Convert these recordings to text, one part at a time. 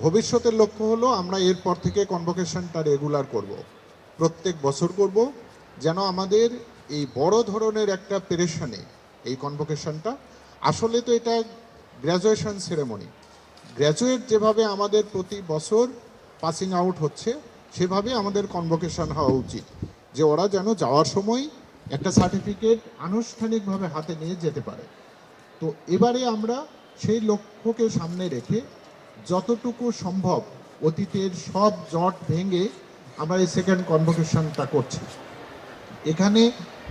ভবিষ্যতের লক্ষ্য হলো আমরা এরপর থেকে কনভোকেশনটা রেগুলার করব, প্রত্যেক বছর করব, যেন আমাদের এই বড় ধরনের একটা পেরেশানে এই কনভোকেশনটা, আসলে তো এটা গ্র্যাজুয়েশন সেরেমনি, গ্র্যাজুয়েট যেভাবে আমাদের প্রতি বছর পাসিং আউট হচ্ছে সেভাবে আমাদের কনভোকেশন হওয়া উচিত, যে ওরা যেন যাওয়ার সময় একটা সার্টিফিকেট আনুষ্ঠানিকভাবে হাতে নিয়ে যেতে পারে। তো এবারে আমরা সেই লক্ষ্যকে সামনে রেখে যতটুকু সম্ভব অতীতের সব জট ভেঙে আমরা এই সেকেন্ড কনভোকেশনটা করছি। এখানে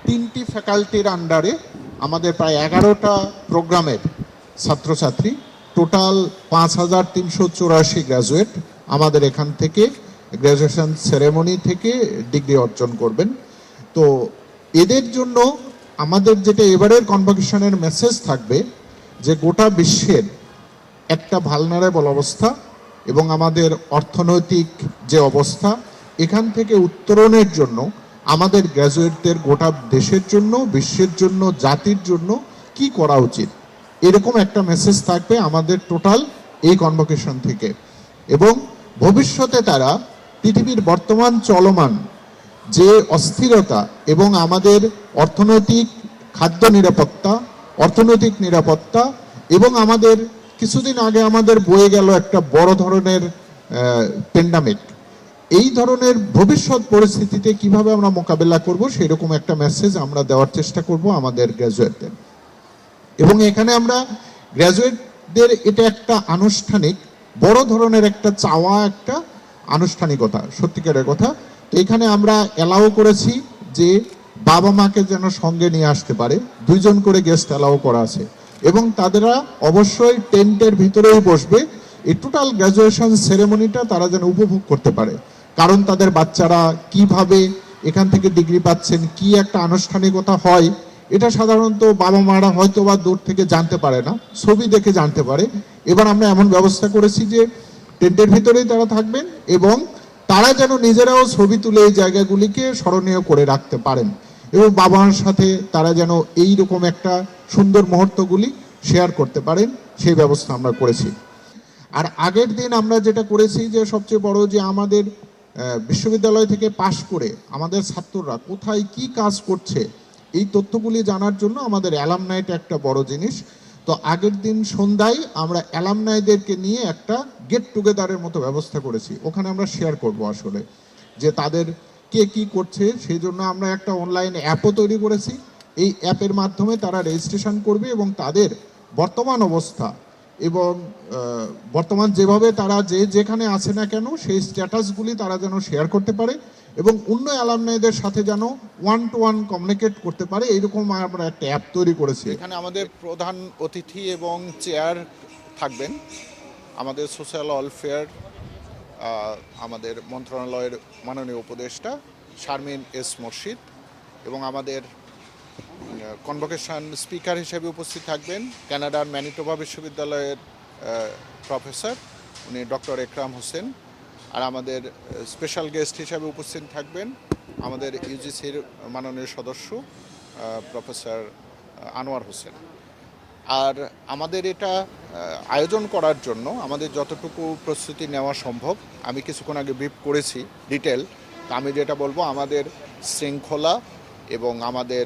3টি ফ্যাকাল্টির আন্ডারে আমাদের প্রায় 11টা প্রোগ্রামের ছাত্রছাত্রী, টোটাল 5384 গ্র্যাজুয়েট আমাদের এখান থেকে গ্র্যাজুয়েশন সেরেমনি থেকে ডিগ্রি অর্জন করবেন। তো এদের জন্য আমাদের যেটা এবারের কনভোকেশনের মেসেজ থাকবে যে গোটা বিশ্বের একটা ভালনারেবল অবস্থা এবং আমাদের অর্থনৈতিক যে অবস্থা, এখান থেকে উত্তরণের জন্য আমাদের গ্র্যাজুয়েটদের গোটা দেশের জন্য, বিশ্বের জন্য, জাতির জন্য কি করা উচিত, এরকম একটা মেসেজ থাকবে আমাদের টোটাল এই কনভোকেশন থেকে। এবং ভবিষ্যতে তারা পৃথিবীর বর্তমান চলমান যে অস্থিরতা এবং আমাদের অর্থনৈতিক খাদ্য নিরাপত্তা, অর্থনৈতিক নিরাপত্তা এবং আমাদের কিছুদিন আগে আমাদের বয়ে গেল একটা বড় ধরনের প্যান্ডামিক, এই ধরনের ভবিষ্যৎ পরিস্থিতিতে কিভাবে আমরা মোকাবেলা করব সেরকম একটা মেসেজ আমরা দেওয়ার চেষ্টা করব আমাদের গ্র্যাজুয়েটদের। এবং এখানে আমরা গ্র্যাজুয়েটদের এটা একটা আনুষ্ঠানিক বড় ধরনের একটা চাওয়া, একটা আনুষ্ঠানিকতা, সত্যিকারের কথা। তো এখানে আমরা অ্যালাউ করেছি যে বাবা মাকে যেন সঙ্গে নিয়ে আসতে পারে, 2 জন করে গেস্ট অ্যালাউ করা আছে, এবং তাদেরা অবশ্যই টেন্টের ভিতরেই বসবে। এই টোটাল গ্র্যাজুয়েশন সেরেমনিটা তারা যেন উপভোগ করতে পারে, কারণ তাদের বাচ্চারা কিভাবে এখান থেকে ডিগ্রি পাচ্ছেন, কি একটা আনুষ্ঠানিকতা হয়, এটা সাধারণত বাবা মারা হয়তো বা দূর থেকে জানতে পারে না, ছবি দেখে জানতে পারে। এবার আমরা এমন ব্যবস্থা করেছি যে টেন্টের ভিতরেই তারা থাকবেন এবং তারা যেন নিজেরাও ছবি তুলে এই জায়গাগুলিকে স্মরণীয় করে রাখতে পারেন এবং বাবা মার সাথে তারা যেন এই রকম একটা সুন্দর মুহূর্তগুলি শেয়ার করতে পারেন, সেই ব্যবস্থা আমরা করেছি। আর আগের দিন আমরা যেটা করেছি যে সবচেয়ে বড়, যে আমাদের বিশ্ববিদ্যালয় থেকে পাশ করে আমাদের ছাত্ররা কোথায় কি কাজ করছে এই তথ্যগুলি জানার জন্য আমাদের অ্যালামনাইটা একটা বড় জিনিস। তো আগের দিন সন্ধ্যায় আমরা অ্যালামনাইদেরকে নিয়ে একটা গেট টুগেদারের মতো ব্যবস্থা করেছি, ওখানে আমরা শেয়ার করব আসলে যে তাদের কে কি করছে। সেই জন্য আমরা একটা অনলাইন অ্যাপও তৈরি করেছি, এই অ্যাপের মাধ্যমে তারা রেজিস্ট্রেশন করবে এবং তাদের বর্তমান অবস্থা এবং বর্তমান যেভাবে তারা যেখানে আছে না কেন সেই স্ট্যাটাসগুলি তারা যেন শেয়ার করতে পারে এবং অন্য অ্যালামনাইদের সাথে যেন 1-to-1 কমিউনিকেট করতে পারে, এইরকম আমরা একটা অ্যাপ তৈরি করেছি। এখানে আমাদের প্রধান অতিথি এবং চেয়ার থাকবেন আমাদের সোশ্যাল ওয়েলফেয়ার, আমাদের মন্ত্রণালয়ের মাননীয় উপদেষ্টা শারমিন এস মুর্শিদ, এবং আমাদের কনভোকেশন স্পিকার হিসেবে উপস্থিত থাকবেন কানাডার ম্যানিটোবা বিশ্ববিদ্যালয়ের প্রফেসর, উনি ডক্টর একরাম হোসেন। আর আমাদের স্পেশাল গেস্ট হিসেবে উপস্থিত থাকবেন আমাদের ইউজিসির মাননীয় সদস্য প্রফেসর আনোয়ার হোসেন। আর আমাদের এটা আয়োজন করার জন্য আমাদের যতটুকু প্রস্তুতি নেওয়া সম্ভব, আমি কিছুক্ষণ আগে ব্রিফ করেছি ডিটেল, আমি যেটা বলবো আমাদের শৃঙ্খলা এবং আমাদের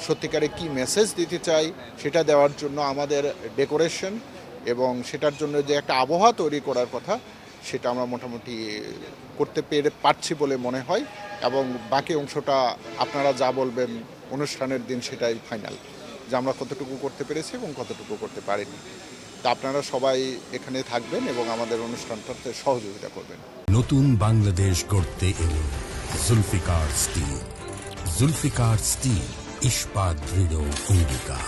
সত্যিকারে কি মেসেজ দিতে চাই সেটা দেওয়ার জন্য আমাদের ডেকোরেশন এবং সেটার জন্য যে একটা আবহাওয়া তৈরি করার কথা সেটা আমরা মোটামুটি করতে পারছি বলে মনে হয়, এবং বাকি অংশটা আপনারা যা বলবেন অনুষ্ঠানের দিন সেটাই ফাইনাল, যে আমরা কতটুকু করতে পেরেছি এবং কতটুকু করতে পারিনি। তা আপনারা সবাই এখানে থাকবেন এবং আমাদের অনুষ্ঠানটাতে সহযোগিতা করবেন। নতুন বাংলাদেশ গড়তে এলো জুলফিকার স্টিল। জুলফিকার স্টিল, ইস্পাত দৃঢ় অঙ্গীকার।